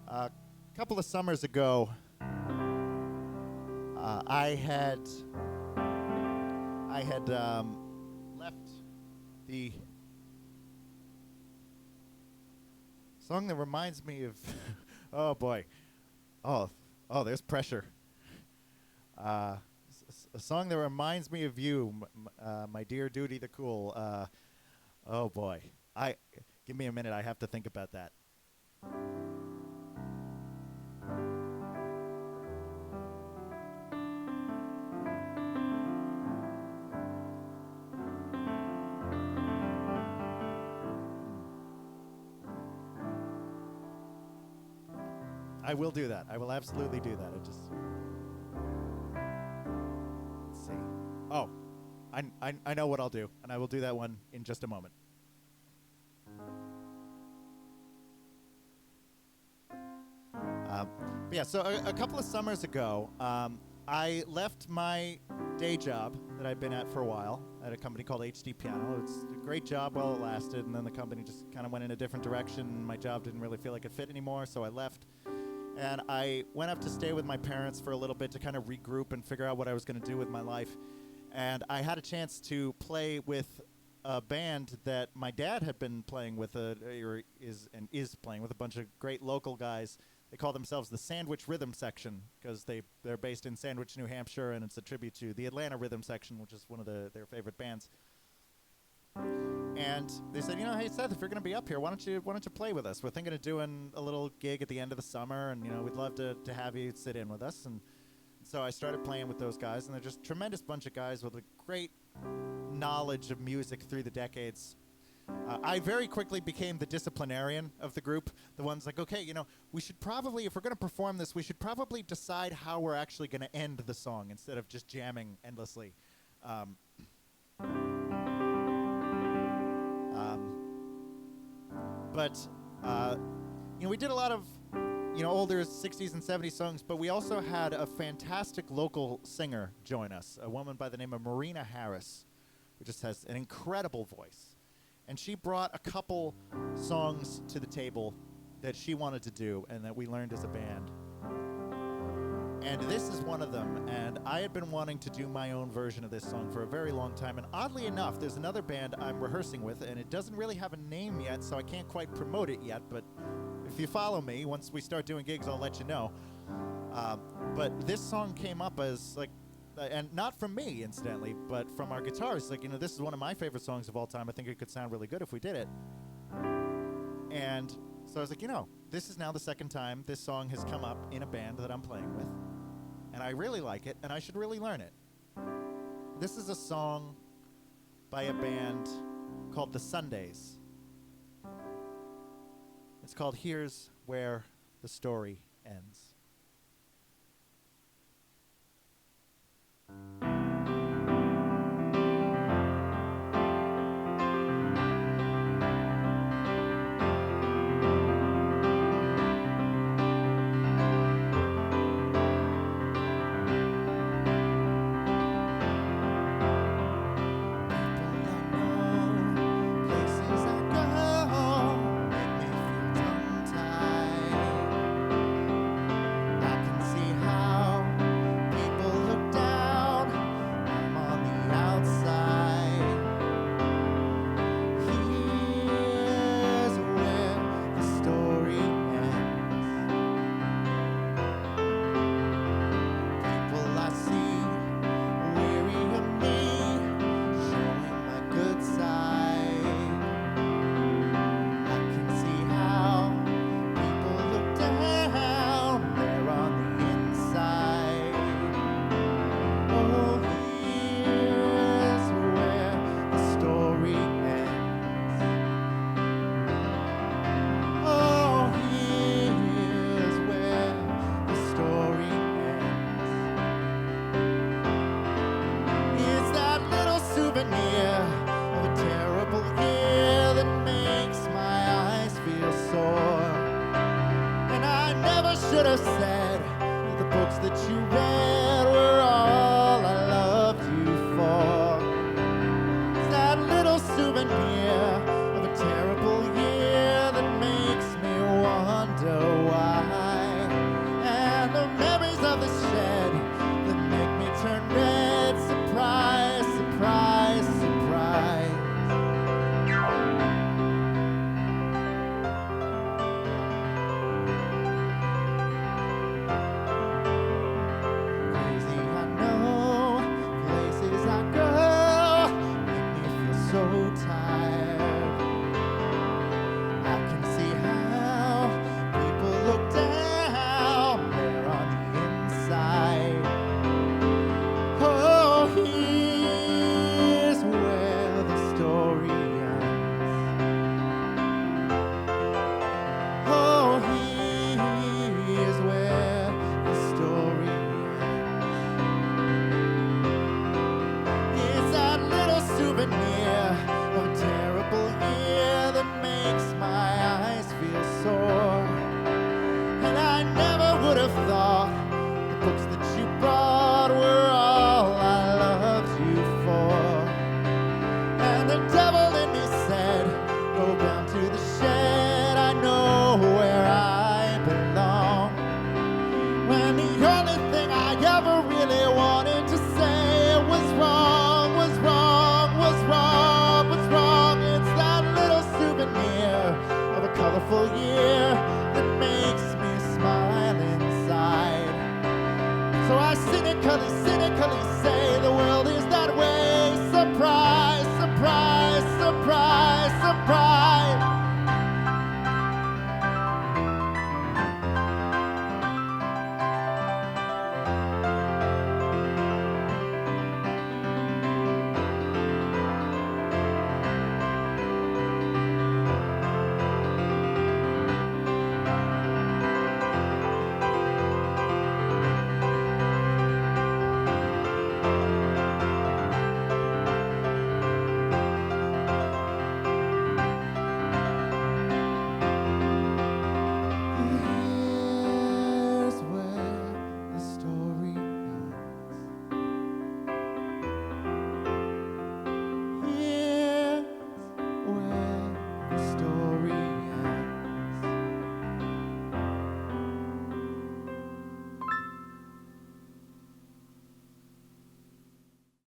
A couple of summers ago, I had left the song that reminds me of. Oh boy, there's pressure. A song that reminds me of you, my dear Duty the Cool. Oh boy, give me a minute. I have to think about that. I will do that. I will absolutely do that. Let's see. Oh, I know what I'll do, and I will do that one in just a moment. So a couple of summers ago, I left my day job that I'd been at for a while at a company called HD Piano. It's a great job while it lasted, and then the company just kind of went in a different direction. My job didn't really feel like it fit anymore, so I left. And I went up to stay with my parents for a little bit to kind of regroup and figure out what I was going to do with my life. And I had a chance to play with a band that my dad had been playing with, is playing with a bunch of great local guys. They call themselves the Sandwich Rhythm Section because they're based in Sandwich, New Hampshire, and it's a tribute to the Atlanta Rhythm Section, which is one of their favorite bands. And they said, hey Seth, if you're going to be up here, why don't you play with us? We're thinking of doing a little gig at the end of the summer, and we'd love to have you sit in with us. And so I started playing with those guys, and they're just a tremendous bunch of guys with a great knowledge of music through the decades. I very quickly became the disciplinarian of the group, the ones like, okay, we should probably, if we're going to perform this, we should probably decide how we're actually going to end the song instead of just jamming endlessly. We did a lot of, older 60s and 70s songs, but we also had a fantastic local singer join us, a woman by the name of Marina Harris, who just has an incredible voice. And she brought a couple songs to the table that she wanted to do and that we learned as a band. And this is one of them, and I had been wanting to do my own version of this song for a very long time, and oddly enough, there's another band I'm rehearsing with, and it doesn't really have a name yet, so I can't quite promote it yet, but if you follow me, once we start doing gigs, I'll let you know. But this song came up as, and not from me, incidentally, but from our guitarist, this is one of my favorite songs of all time. I think it could sound really good if we did it. And so I was like, this is now the second time this song has come up in a band that I'm playing with. And I really like it, and I should really learn it. This is a song by a band called The Sundays. It's called Here's Where the Story Ends. Should have said that the books that you read were all I loved you for. It's that little souvenir of a terrible year that makes me wonder why. hear that makes me smile inside. So I cynically say